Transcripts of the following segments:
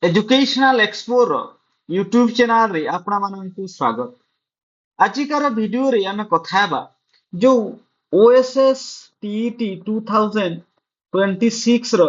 Educational explore YouTube channel रे आपण मानकु स्वागत। आजिकार वीडियो रे आमे कथा हेबा जो ओएसएस टीईटी 2026 रो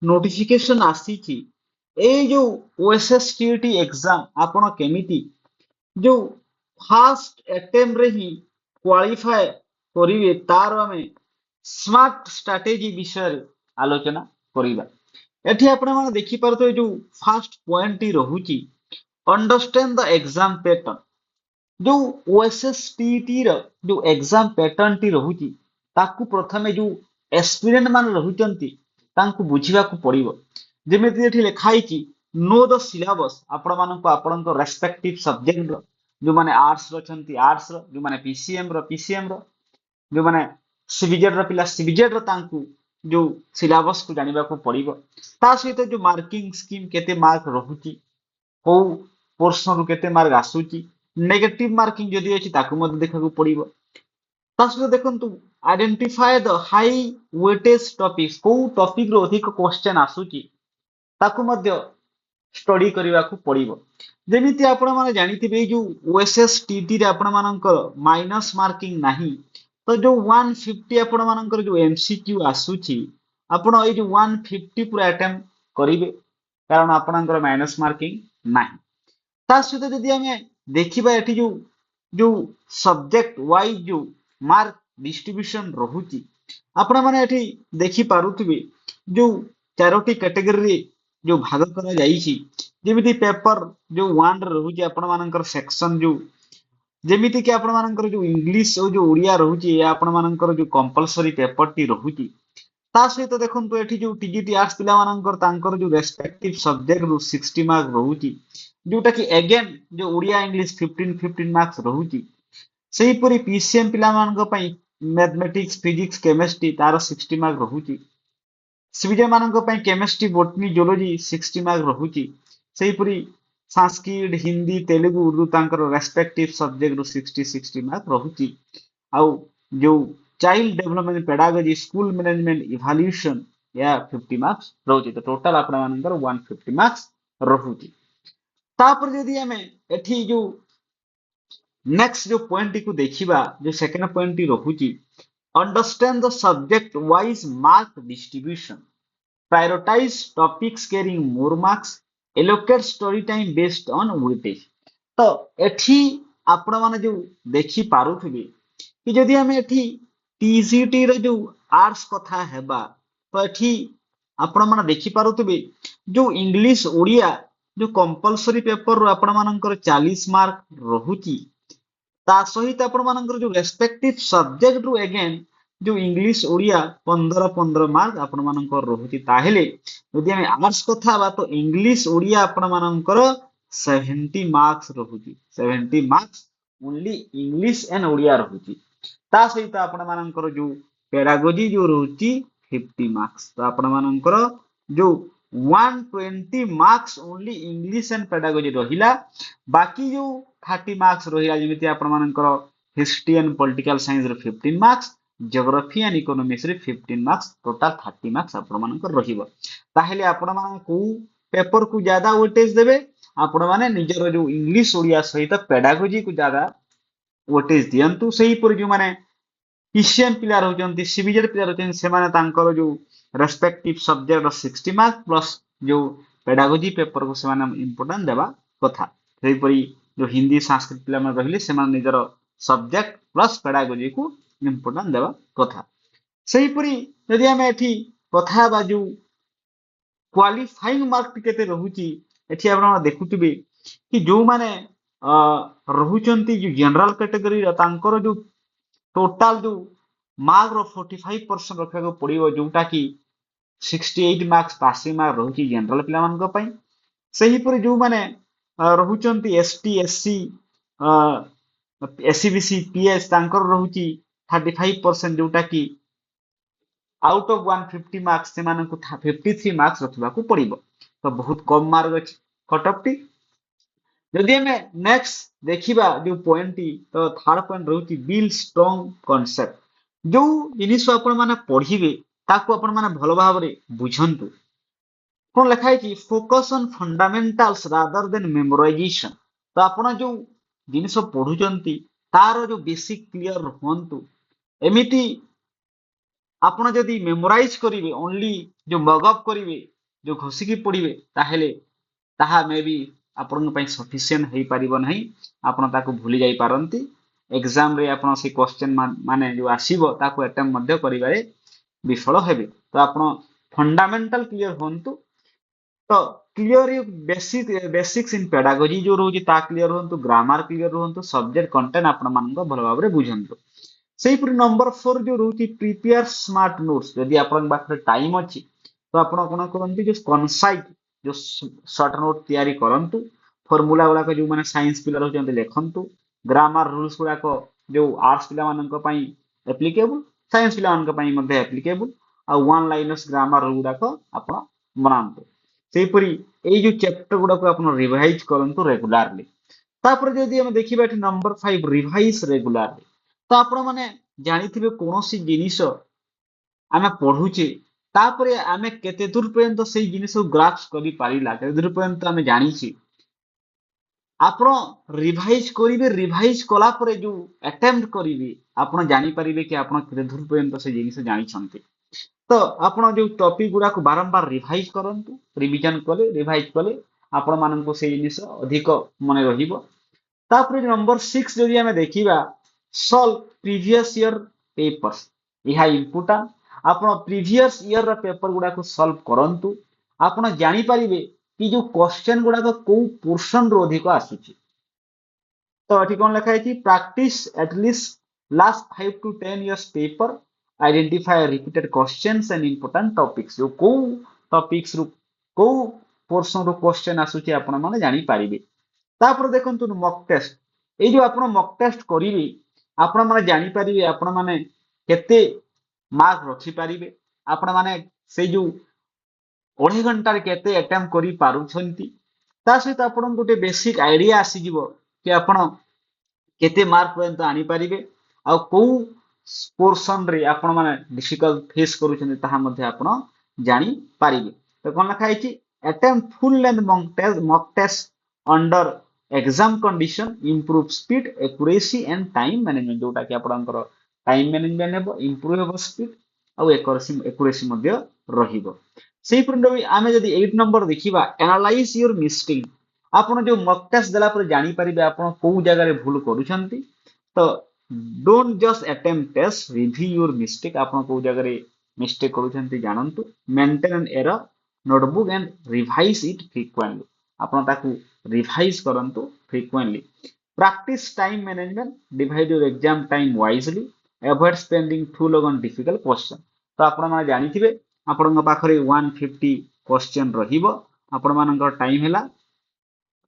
नोटिफिकेशन आसीची। ए जो ओएसएस टीईटी एग्जाम आपण केमिति जो फास्ट अटेम्प्ट रे ही क्वालिफाई करिवे तार आमे स्मार्ट स्ट्रेटेजी विषय रे आलोचना करिबा। एठी आपण माने देखि पारतो जो फर्स्ट पॉइंट टी रहुची अंडरस्टैंड द एग्जाम पैटर्न। जो ओएसएस टीईटी रो जो एग्जाम पैटर्न टी रहुची ताकू प्रथमे जो एस्पिरेंट मान रहुचंती तांकू बुझिबाकू पड़िबो। जेमिति एठी लेखा आइची नो द सिलेबस आपण मानकू आपणको रेस्पेक्टिव सब्जेक्ट रो जो माने आर्ट्स रो छंती आर्ट्स रो जो माने पीसीएम रो जो माने सीबीजेड रो पिला सीबीजेड रो तांकू जो सिलेबस को जानिबाकू पड़िबो। ता सहित जो मार्किंग स्कीम केते मार्क रहुची को पोर्शन रु केते मार्क आसुची नेगेटिव मार्किंग जदि अछि ताकू मते देखा पड़िबो। ता सहित देखंतु identify the high weightage topics को टॉपिक रो अधिक क्वेश्चन आसुची ताकू मध्य स्टडी କରିବାକୁ ପଡିବ। ଯେମିତି ଆପଣ ମାନେ ଜାଣିଥିବେ ଏଇ ଯୋଉ ଓଏସଏସ୍ ଟିଟି ରେ ଆପଣ ମାନଙ୍କର ମାଇନସ ମାର୍କିଂ ନାହିଁ ତ ଯୋଉ 150 ଆପଣ ମାନଙ୍କର ଯୋଉ ଏମସିକ୍ୟୁ ଆସୁଛି ଆପଣ ଏଇ ଯୋଉ 150 ପୁରା ଆଟେମ୍ପ କରିବେ କାରଣ ଆପଣଙ୍କର ମାଇନସ ମାର୍କିଂ ନାହିଁ। ତା ସହିତ ଯଦି ଆମେ ଦେଖିବା ଏଠି ଯୋଉ ଯୋଉ ସବଜେକ୍ଟ ୱାଇଜ ଯୋଉ ମାର୍କ ଡିଷ୍ଟ୍ରିବ୍ୟୁସନ ରହୁଛି ଆପଣ ମାନେ ଏଠି ଦେଖି ପାରୁଥିବେ ଯୋଉ ଚାରୋଟି କ୍ୟାଟେଗୋରୀରେ ଯୋଉ ଭାଗ କରାଯାଇଛି ଯେମିତି ପେପର ଯୋଉ 1 ରେ ରହୁଛି ଆପଣ ମାନଙ୍କର ସେକ୍ସନ ଯୋଉ ଯେମିତି କି ଆପଣ ମାନଙ୍କର ଯୋଉ ଇଂଲିଶ ଆଉ ଯୋଉ ଓଡିଆ ରହୁଛି ଏ ଆପଣ ମାନଙ୍କର ଯୋଉ କମ୍ପଲସରି ପେପର ଟି ରହୁଛି ତା ସହିତ ଦେଖନ୍ତୁ ଏଠି ଯୋଉ ଟିଜିଟି ଆର୍ଟ୍ସ ପିଲାମାନଙ୍କର ତାଙ୍କର ଯୋଉ ରେସ୍ପେକ୍ଟିଭ ସବଜେକ୍ଟ ରୁ 60 ମାର୍କ ରହୁଛି ଯୋଉଟା କି ଏଗେନ୍ ଯୋଉ ଓଡିଆ ଇଂଲିଶ 15 ମାର୍କ ରହୁଛି। ସେହିପରି ପିସିଏମ୍ ପିଲାମାନଙ୍କ ପାଇଁ ମ୍ୟାଥମେଟିକ୍ସ ଫିଜିକ୍ସ କେମିଷ୍ଟ୍ରି ତାର 60 ମାର୍କ ରହୁଛି। ସିବିଜେ ମାନଙ୍କ ପାଇଁ କେମିଷ୍ଟ୍ରି ବୋଟନି ଜୁଲୋଜି 60 ମାର୍କ ରହୁଛି। ସେହିପରି ସଂସ୍କୃତ ହିନ୍ଦୀ ତେଲୁଗୁ ଉର୍ଦୁ ତାଙ୍କର ରେସ୍ପେକ୍ଟିଭ ସବଜେକ୍ଟ ରୁ 60 ମାର୍କ ରହୁଛି। ଆଉ ଯୋଉ child development pedagogy school management evaluation या 50 मार्क्स रहुची तो टोटल आपण मानकर 150 मार्क्स रहुची। तापर जदि हमें एठी जो नेक्स्ट जो पॉइंट टी को देखिबा जो सेकंड पॉइंट टी रहुची understand the subject wise mark distribution prioritise topics carrying more marks allocate story time based on weightage. तो एठी आपण माने जो देखि पारुथिबे कि जदि हमें एठी टीसीटी रे जो आर्ट्स कथा हेबा तो एठी आपण माने देखि पारुथिबे जो इंग्लिश ओडिया जो कंपलसरी पेपर रो आपण मानकर 40 मार्क रहुची ता सहित आपण मानकर जो रेस्पेक्टिव सब्जेक्ट रू अगेन जो इंग्लिश ओडिया 15 मार्क आपण मानकर रहुची ताहेले यदि हम आर्ट्स कथा बा तो इंग्लिश ओडिया आपण मानकर 70 मार्क्स रहुची 70 marks only English and Odia रहुची। ता सहित आपण मानकर जो पेडागोजी जो रहुची 50 मार्क्स तो आपण मानकर जो 120 marks only English and pedagogy रहिला। बाकी जो 30 मार्क्स रहिला जेमिति आपण मानकर हिस्ट्री एंड पॉलिटिकल साइंस रे 15 मार्क्स ज्योग्राफी एंड इकोनॉमिक्स रे 15 मार्क्स टोटल 30 मार्क्स आपण मानकर रहिबो। ताहेले आपण मान को पेपर को ज्यादा वेटेज देबे आपण माने निजर जो इंग्लिश ओडिया सहित पेडागोजी को ज्यादा वेटेज दियंतु। सही पर जो माने पीसीएम पिला रहउचंती सीबीजेड पिला रहउचंती से माने तांकर जो रेस्पेक्टिव सब्जेक्ट 60 मार्क प्लस जो पेडागोजी पेपर को से माने इंपोर्टेंट देबा कथा। सेही परी जो हिंदी संस्कृत पिला माने रहिले से माने निजर सब्जेक्ट प्लस पेडागोजी को इंपोर्टेंट देबा कथा। सेही परी यदि हम एठी कथा बा जो क्वालिफाइंग मार्क केते रहुची एठी आपण देखुथिबे कि जो माने रहुचंती जो जनरल कैटेगरी तांकर जो टोटाल जो मार्क रो 45% रखा पड़ो जोटा कि 68 मार्क्स पासिंग मार्क रहुची जनरल पिला मानक पई। सही पर जो माने रहुचंती एसटी एससी एससीबीसी पीएस तांकर रहुची 35% जोटा कि आउट ऑफ 150 मार्क्स से मानक 53 मार्क्स रखबा को पड़िबो तो बहुत कम मार्क अछि कट ऑफ टी। यदि हमें नेक्स्ट देखिबा जो पॉइंट टी तो थर्ड पॉइंट रहउची बिल्ड स्ट्रांग कांसेप्ट। जो जिनिस आपण माने पढिबे ताको आपण माने भलो भाबरे बुझंतु कौन लिखा है कि focus on fundamentals rather than memorisation. तो आपण जो जिनिस पढ़ुचंती तार जो बेसिक क्लियर हुंतु एमिति आपण जदि मेमोराइज करिवे ओनली जो मगअप करिवे जो घोषिकी पढ़िवे ताहेले ताहा मे भी आपण ପାଇଁ ସଫିସିଏଣ୍ଟ ହେଇପାରିବ ନାହିଁ। ଆପଣ ତାକୁ ଭୁଲି ଯାଇ ପାରନ୍ତି। ଏକ୍ସାମ ରେ ଆପଣ ସେ କ୍ୱେଶ୍ଚନ ମାନେ ଯୋଉ ଆସିବ ତାକୁ ଆଟେମ୍ପ ମଧ୍ୟ କରିବାରେ ବିଫଳ ହେବେ। ତ ଆପଣ ଫଣ୍ଡାମେଣ୍ଟାଲ କ୍ଲିୟର ହୁଅନ୍ତୁ। ତ କ୍ଲିୟର ବେସିକ୍ସ ଇନ୍ ପେଡାଗୋଜି ଯୋଉ ରହୁଛି ତା କ୍ଲିୟର ହୁଅନ୍ତୁ, ଗ୍ରାମାର କ୍ଲିୟର ରୁହନ୍ତୁ, ସବଜେକ୍ଟ କଣ୍ଟେଣ୍ଟ ଆପଣ ମାନଙ୍କ ଭଲ ଭାବରେ ବୁଝନ୍ତୁ। ସେଇପରି ନମ୍ବର 4 ଯୋଉ ରହୁଛି ପ୍ରିପେୟାର ସ୍ମାର୍ଟ ନୋଟ୍ସ। ଯଦି ଆପଣଙ୍କ ପାଖରେ ଟାଇମ ଅଛି ତ ଆପଣ କଣ କରନ୍ତି ଯୋଉ କନସାଇଟ ଯୋଉ ସର୍ଟ ନୋଟ ତିଆରି କରନ୍ତୁ। ଫର୍ମୁଲା ଗୁଡାକ ଯୋଉମାନେ ସାଇନ୍ସ ପିଲା ରହୁଛନ୍ତି ଲେଖନ୍ତୁ। ଗ୍ରାମାର ରୁଲ୍ସ ଗୁଡାକ ଯୋଉ ଆର୍ଟସ ପିଲାମାନଙ୍କ ପାଇଁ ଆପ୍ଲିକେବୁଲ, ସାଇନ୍ସ ପିଲାମାନଙ୍କ ପାଇଁ ମଧ୍ୟ ଆପ୍ଲିକେବୁଲ। ଆଉ ୱାନ୍ ଲାଇନର୍ସ ଗ୍ରାମାର ଗୁଡାକ ଆପଣ ବନାନ୍ତୁ। ସେହିପରି ଏଇ ଯୋଉ ଚ୍ୟାପ୍ଟର ଗୁଡାକୁ ଆପଣ ରିଭାଇଜ କରନ୍ତୁ ରେଗୁଲାରଲି। ତାପରେ ଯଦି ଆମେ ଦେଖିବା ଏଠି ନମ୍ବର 5 ରିଭାଇଜ ରେଗୁଲାରଲି। ତ ଆପଣ ମାନେ ଜାଣିଥିବେ କୌଣସି ଜିନିଷ ଆମେ ପଢୁଛେ ତାପରେ ଆମେ କେତେ ଦୂର ପର୍ଯ୍ୟନ୍ତ ସେଇ ଜିନିଷକୁ ଗ୍ରାସ୍ପ କରିପାରିଲା, କେତେ ଦୂର ପର୍ଯ୍ୟନ୍ତ ଆମେ ଜାଣିଛେ ଆପଣ ରିଭାଇଜ କରିବେ। ରିଭାଇଜ କଲା ପରେ ଯୋଉ ଆଟେମ୍ପ୍ଟ କରିବେ ଆପଣ ଜାଣିପାରିବେ କି ଆପଣ କେତେ ଦୂର ପର୍ଯ୍ୟନ୍ତ ସେ ଜିନିଷ ଜାଣିଛନ୍ତି। ତ ଆପଣ ଯୋଉ ଟପିକ ଗୁଡାକୁ ବାରମ୍ବାର ରିଭାଇଜ କରନ୍ତୁ। ରିଭିଜନ କଲେ ରିଭାଇଜ କଲେ ଆପଣ ମାନଙ୍କୁ ସେଇ ଜିନିଷ ଅଧିକ ମନେ ରହିବ। ତାପରେ ନମ୍ବର 6 ଯଦି ଆମେ ଦେଖିବା ସଲ୍ଭ ପ୍ରିଭିୟସ ଇୟର ପେପର୍ସ। ଏହା ଇମ୍ପୋର୍ଟାଣ୍ଟ। ଆପଣ ପ୍ରିଭିୟସ ଇୟର ର ପେପର ଗୁଡାକୁ ସଲ୍ଭ କରନ୍ତୁ। ଆପଣ ଜାଣିପାରିବେ କି ଯୋଉ କ୍ୱେଶ୍ଚନ ଗୁଡାକ କୋଉ ପୋର୍ସନ ରୁ ଅଧିକ ଆସୁଛି। ତ ଏଠି କଣ ଲେଖା ହେଇଛି practice at least last 5 to 10 years paper, identify repeated questions and important topics। ଯୋଉ କୋଉ ଟପିକ୍ସ ରୁ କୋଉ ପୋର୍ସନ ରୁ କ୍ୱେଶ୍ଚନ ଆସୁଛି ଆପଣ ମାନେ ଜାଣିପାରିବେ। ତାପରେ ଦେଖନ୍ତୁ ମକ୍ ଟେଷ୍ଟ। ଏଇ ଯୋଉ ଆପଣ ମକ୍ ଟେଷ୍ଟ କରିବେ ଆପଣ ମାନେ ଜାଣିପାରିବେ ଆପଣ ମାନେ କେତେ ମାର୍କ ରଖିପାରିବେ। ଆପଣ ମାନେ ସେଇ ଯୋଉ ଅଢ଼େଇ ଘଣ୍ଟାରେ କେତେ ଆଟେମ୍ପ୍ଟ କରି ପାରୁଛନ୍ତି। ତା ସହିତ ଆପଣଙ୍କୁ ଗୋଟେ ବେସିକ ଆଇଡିଆ ଆସିଯିବ କି ଆପଣ କେତେ ମାର୍କ ପର୍ଯ୍ୟନ୍ତ ଆଣିପାରିବେ ଆଉ କୋଉ ପୋର୍ସନ ରେ ଆପଣ ମାନେ ଡିଫିକଲ୍ଟ ଫେସ୍ କରୁଛନ୍ତି ତାହା ମଧ୍ୟ ଆପଣ ଜାଣିପାରିବେ। ତ କଣ ଲେଖା ହେଇଛି attempt full length mock test under exam condition, improve speed, accuracy and time management. ଯୋଉଟା କି ଆପଣଙ୍କର ଟାଇମ ମ୍ୟାନେଜମେଣ୍ଟ ହେବ, ଇମ୍ପ୍ରୁଭ ହେବ ସ୍ପିଡ ଆଉ ଏକୁରେସି ମଧ୍ୟ ରହିବ। ସେଇପରି ଆମେ ଯଦି 8 ନମ୍ବର ଦେଖିବା ଆନାଲାଇଜ ୟୁର ମିଷ୍ଟେକ୍। ଆପଣ ଯୋଉ ମକ୍ ଟେଷ୍ଟ ଦେଲା ପରେ ଜାଣିପାରିବେ ଆପଣ କୋଉ ଜାଗାରେ ଭୁଲ କରୁଛନ୍ତି। ତ don't just attempt test, review your mistake. ଆପଣ କୋଉ ଜାଗାରେ ମିଷ୍ଟେକ୍ କରୁଛନ୍ତି ଜାଣନ୍ତୁ। Maintain an error notebook and revise it frequently. ଆପଣ ତାକୁ ରିଭାଇଜ କରନ୍ତୁ frequently. Practise time management, divide your exam time wisely, avoid spending too long on difficult question. ତ ଆପଣ ମାନେ ଜାଣିଥିବେ ଆପଣଙ୍କ ପାଖରେ 150 କ୍ୱେଶ୍ଚନ ରହିବ। ଆପଣ ମାନଙ୍କର ଟାଇମ ହେଲା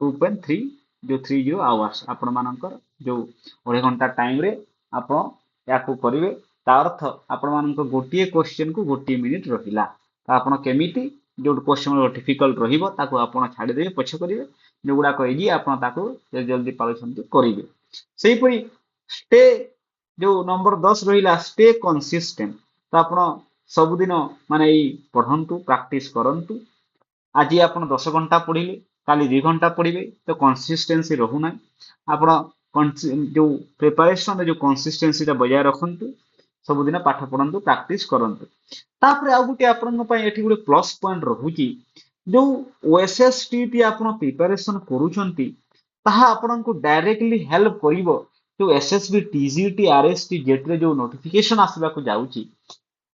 2.30 hours। ଆପଣ ମାନଙ୍କର ଯୋଉ ଅଢ଼େଇ ଘଣ୍ଟା ଟାଇମ ରେ ଆପଣ ୟାକୁ କରିବେ। ତା ଅର୍ଥ ଆପଣ ମାନଙ୍କ ଗୋଟିଏ କ୍ୱେଶ୍ଚନ କୁ ଗୋଟିଏ ମିନିଟ ରହିଲା। ତ ଆପଣ କେମିତି ଯୋଉ କ୍ୱେଶ୍ଚନ ଡିଫିକଲ୍ଟ ରହିବ ତାକୁ ଆପଣ ଛାଡ଼ିଦେବେ, ପଛ କରିବେ। ଯୋଉଗୁଡାକ ଇଜି ଆପଣ ତାକୁ ଜଲ୍ଦି ପାରୁଛନ୍ତି କରିବେ। ସେଇପରି ଷ୍ଟେ ଯୋଉ ନମ୍ବର 10 ରହିଲା ଷ୍ଟେ କନସିଷ୍ଟେଣ୍ଟ। ତ ଆପଣ ସବୁଦିନ ମାନେ ଏଇ ପଢନ୍ତୁ, ପ୍ରାକ୍ଟିସ କରନ୍ତୁ। ଆଜି ଆପଣ 10 ଘଣ୍ଟା ପଢିଲେ କାଲି 2 ଘଣ୍ଟା ପଢିବେ ତ କନସିଷ୍ଟେନ୍ସି ରହୁନାହିଁ। ଆପଣ ଯୋଉ ପ୍ରିପାରେସନ ଯୋଉ କନସିଷ୍ଟେନ୍ସିଟା ବଜାୟ ରଖନ୍ତୁ। ସବୁଦିନ ପାଠ ପଢନ୍ତୁ, ପ୍ରାକ୍ଟିସ କରନ୍ତୁ। ତାପରେ ଆଉ ଗୋଟେ ଆପଣଙ୍କ ପାଇଁ ଏଠି ଗୋଟେ ପ୍ଲସ୍ ପଏଣ୍ଟ ରହୁଛି। ଯୋଉ ଓଏସଏସଟି ଆପଣ ପ୍ରିପାରେସନ କରୁଛନ୍ତି ତାହା ଆପଣଙ୍କୁ ଡାଇରେକ୍ଟଲି ହେଲ୍ପ କରିବ ଯୋଉ ଏସଏସବି, ଟିଜିଟି, ଆରଏସଟି, ଜେଟି ରେ ଯୋଉ ନୋଟିଫିକେସନ ଆସିବାକୁ ଯାଉଛି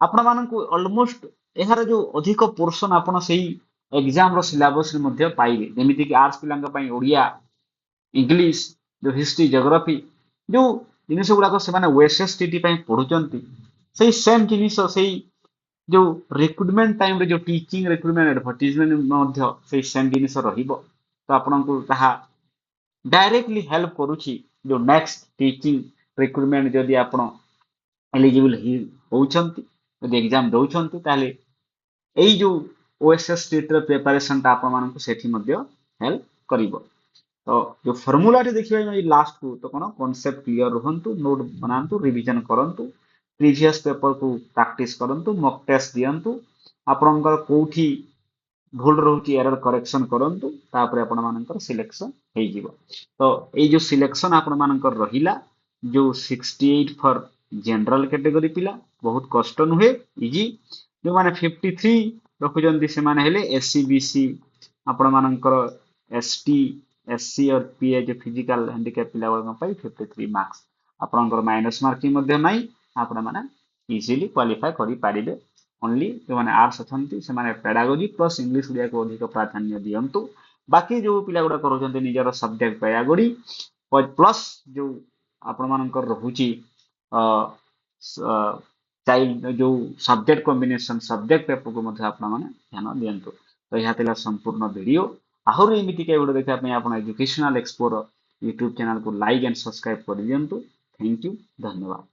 ଆପଣ ମାନଙ୍କୁ ଅଲମୋଷ୍ଟ ଏହାର ଯୋଉ ଅଧିକ ପୋର୍ସନ ଆପଣ ସେଇ ଏକ୍ସାମ ର ସିଲାବସ ରେ ମଧ୍ୟ ପାଇବେ। ଯେମିତି କି ଆର୍ଟସ ପିଲାଙ୍କ ପାଇଁ ଓଡିଆ, ଇଂଲିଶ, ଯୋଉ ହିଷ୍ଟ୍ରି, ଜିଓଗ୍ରାଫି ଯୋଉ ଜିନିଷ ଗୁଡାକ ସେମାନେ ଓଏସଏସଟି ପାଇଁ ପଢୁଛନ୍ତି ସେଇ ସେମ ଜିନିଷ ସେଇ ଯୋଉ ରିକ୍ରୁଟମେଣ୍ଟ ଟାଇମରେ ଯୋଉ ଟିଚିଂ ରିକ୍ରୁଟମେଣ୍ଟ ଆଡଭର୍ଟାଇଜମେଣ୍ଟ ମଧ୍ୟ ସେଇ ସେମ ଜିନିଷ ରହିବ। ତ ଆପଣଙ୍କୁ ତାହା ଡାଇରେକ୍ଟଲି ହେଲ୍ପ କରୁଛି ଯୋଉ ନେକ୍ସଟ ଟିଚିଂ ରିକ୍ରୁଟମେଣ୍ଟ ଯଦି ଆପଣ ଏଲିଜିବଲ ହଉଛନ୍ତି, ଯଦି ଏକ୍ସାମ ଦଉଛନ୍ତି ତାହେଲେ ଏଇ ଯୋଉ ଓଏସଏସଟି ର ପ୍ରିପାରେସନଟା ଆପଣମାନଙ୍କୁ ସେଠି ମଧ୍ୟ ହେଲ୍ପ କରିବ। ତ ଯୋଉ ଫର୍ମୁଲାଟି ଦେଖିବା ଏଇ ଲାଷ୍ଟକୁ ତ କଣ କନସେପ୍ଟ କ୍ଲିୟର ରୁହନ୍ତୁ, ନୋଟ ବନାନ୍ତୁ, ରିଭିଜନ କରନ୍ତୁ, ପ୍ରିଭିୟସ ପେପରକୁ ପ୍ରାକ୍ଟିସ କରନ୍ତୁ, ମକ୍ ଟେଷ୍ଟ ଦିଅନ୍ତୁ। ଆପଣଙ୍କର କୋଉଠି भूल रोचे एरर करेक्शन करंतु तापर आपण मानकर सिलेक्शन हो जीवो। तो ये जो सिलेक्शन आपण मानकर रहिला जो 68 फॉर जनरल कैटेगरी पिला बहुत कष्ट नुहे इजी। जो माने 53 रखुचंती से माने हेले एससी बीसी आपण मानकर एसटी एससी और पीए जो फिजिकल हैंडिकैप पिला वाला पाई 53 मार्क्स आपनकर माइनस मार्किंग मध्ये नाही आपण माने इजीली क्वालिफाई करि पारिबे। ओनली जो माने आर्ट्स अछंती से माने पेडागोजी प्लस इंग्लिश उड़िया को अधिक प्राधान्य दियंतु। बाकी जो पिला गुडा करूचंती निजर सब्जेक्ट पेडागोजी प्लस जो आपण मानकर रहुची चाइल्ड जो सब्जेक्ट कॉम्बिनेशन सब्जेक्ट पेपर को मध्ये आपण माने ध्यान दियंतु। तो यह थिला संपूर्ण वीडियो आहुरी एमिति के वीडियो देखा पई आपण एजुकेशनल एक्सप्लोर यूट्यूब चैनल को लाइक एंड सब्सक्राइब कर दियंतु। थैंक यू धन्यवाद।